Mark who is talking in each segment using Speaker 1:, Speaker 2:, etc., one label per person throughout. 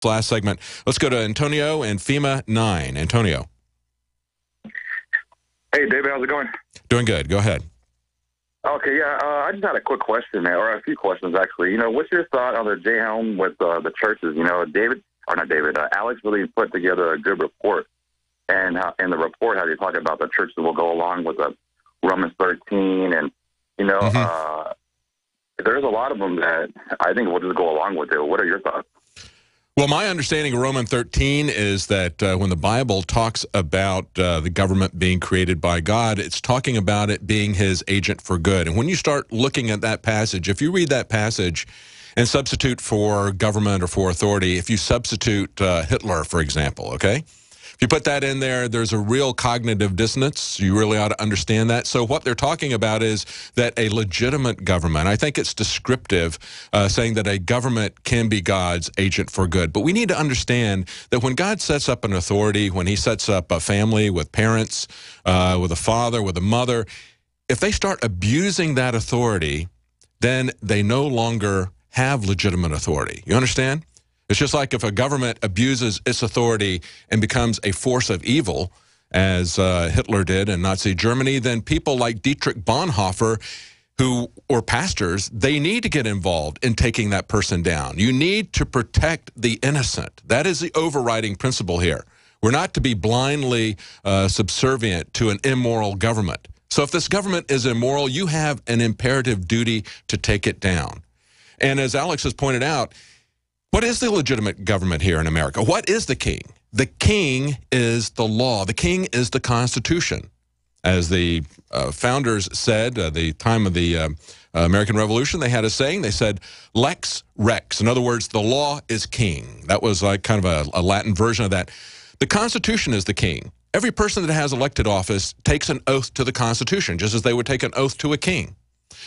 Speaker 1: last segment. Let's go to Antonio and FEMA 9. Antonio.
Speaker 2: Hey, David, how's it going?
Speaker 1: Doing good. Go ahead.
Speaker 2: Okay, yeah, I just had a quick question, or a few questions, actually. You know, what's your thought on the J-Helm with the churches? You know, Alex really put together a good report. And in the report, how they talk about the churches will go along with Romans 13. And, you know, there's a lot of them that I think will just go along with it. What are your thoughts?
Speaker 1: Well, my understanding of Romans 13 is that when the Bible talks about the government being created by God, it's talking about it being his agent for good. And when you start looking at that passage, if you read that passage and substitute for government or for authority, if you substitute Hitler, for example, okay? If you put that in there, there's a real cognitive dissonance. You really ought to understand that. So what they're talking about is that a legitimate government, I think it's descriptive, saying that a government can be God's agent for good. But we need to understand that when God sets up an authority, when he sets up a family with parents, with a father, with a mother, if they start abusing that authority, then they no longer have legitimate authority. You understand? It's just like if a government abuses its authority and becomes a force of evil, as Hitler did in Nazi Germany, then people like Dietrich Bonhoeffer, or pastors, they need to get involved in taking that person down. You need to protect the innocent. That is the overriding principle here. We're not to be blindly subservient to an immoral government. So if this government is immoral, you have an imperative duty to take it down. And as Alex has pointed out, what is the legitimate government here in America? What is the king? The king is the law. The king is the Constitution. As the founders said at the time of the American Revolution, they had a saying. They said, lex rex. In other words, the law is king. That was like kind of a Latin version of that. The Constitution is the king. Every person that has elected office takes an oath to the Constitution, just as they would take an oath to a king.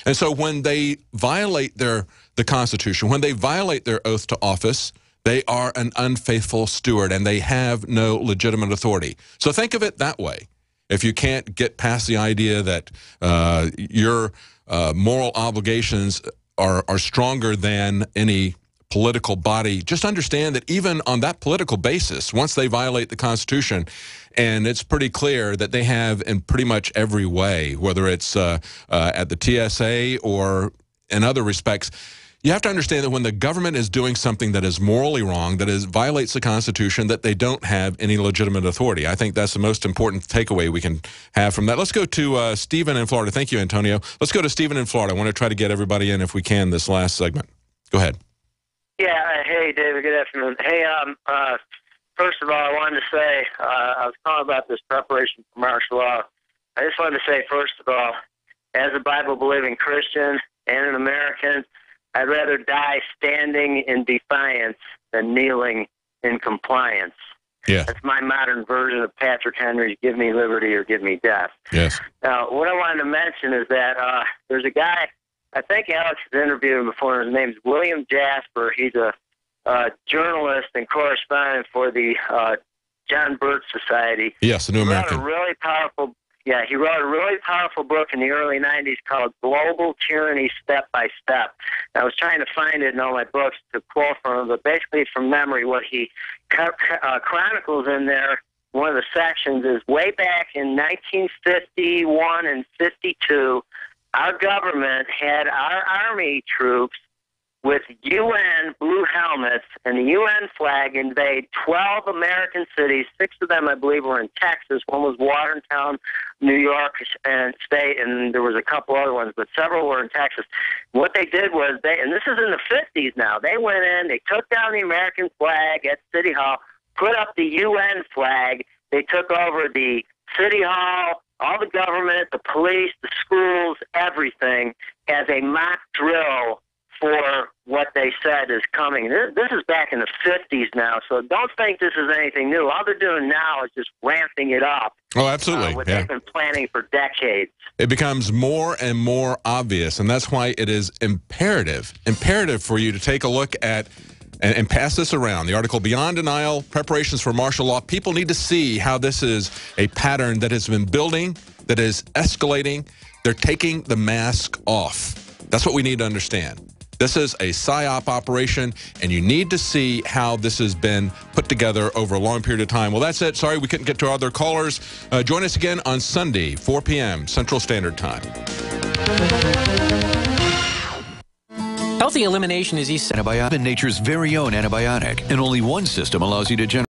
Speaker 1: And so when they violate the Constitution, when they violate their oath to office, they are an unfaithful steward and they have no legitimate authority. So think of it that way. If you can't get past the idea that your moral obligations are stronger than any political body, just understand that even on that political basis, once they violate the Constitution, and it's pretty clear that they have in pretty much every way, whether it's at the TSA or in other respects, you have to understand that when the government is doing something that is morally wrong, that violates the Constitution, that they don't have any legitimate authority. I think that's the most important takeaway we can have from that. Let's go to Stephen in Florida. Thank you, Antonio. Let's go to Stephen in Florida. I want to try to get everybody in if we can this last segment. Go ahead.
Speaker 3: Yeah, hey, David, good afternoon. Hey, first of all, I wanted to say, I was calling about this preparation for martial law. I just wanted to say, first of all, as a Bible-believing Christian and an American, I'd rather die standing in defiance than kneeling in compliance.
Speaker 1: Yeah.
Speaker 3: That's my modern version of Patrick Henry's give me liberty or give me death.
Speaker 1: Yes.
Speaker 3: Now, what I wanted to mention is that there's a guy, I think Alex has interviewed him before. His name's William Jasper. He's a journalist and correspondent for the John Birch Society.
Speaker 1: Yes, the New American.
Speaker 3: He wrote a really powerful book in the early 90s called Global Tyranny Step by Step. And I was trying to find it in all my books to quote from him, but basically from memory, what he chronicles in there, one of the sections is way back in 1951 and 52, our government had our army troops with UN blue helmets and the UN flag invade 12 American cities. 6 of them, I believe, were in Texas. One was Watertown, New York and State, and there was a couple other ones, but several were in Texas. What they did was, and this is in the 50s now, they went in, they took down the American flag at City Hall, put up the UN flag, they took over the City Hall, all the government, the police, the schools, everything, as a mock drill for what they said is coming. This is back in the 50s now, so don't think this is anything new. All they're doing now is just ramping it up.
Speaker 1: Oh, absolutely.
Speaker 3: What they've been planning for decades.
Speaker 1: It becomes more and more obvious, and that's why it is imperative for you to take a look at and pass this around. The article, Beyond Denial, Preparations for Martial Law. People need to see how this is a pattern that has been building, that is escalating. They're taking the mask off. That's what we need to understand. This is a PSYOP operation, and you need to see how this has been put together over a long period of time. Well, that's it. Sorry we couldn't get to our other callers. Join us again on Sunday, 4 p.m. Central Standard Time.
Speaker 4: Healthy elimination is essential.
Speaker 5: Antibiotic, nature's very own antibiotic, and only one system allows you to generate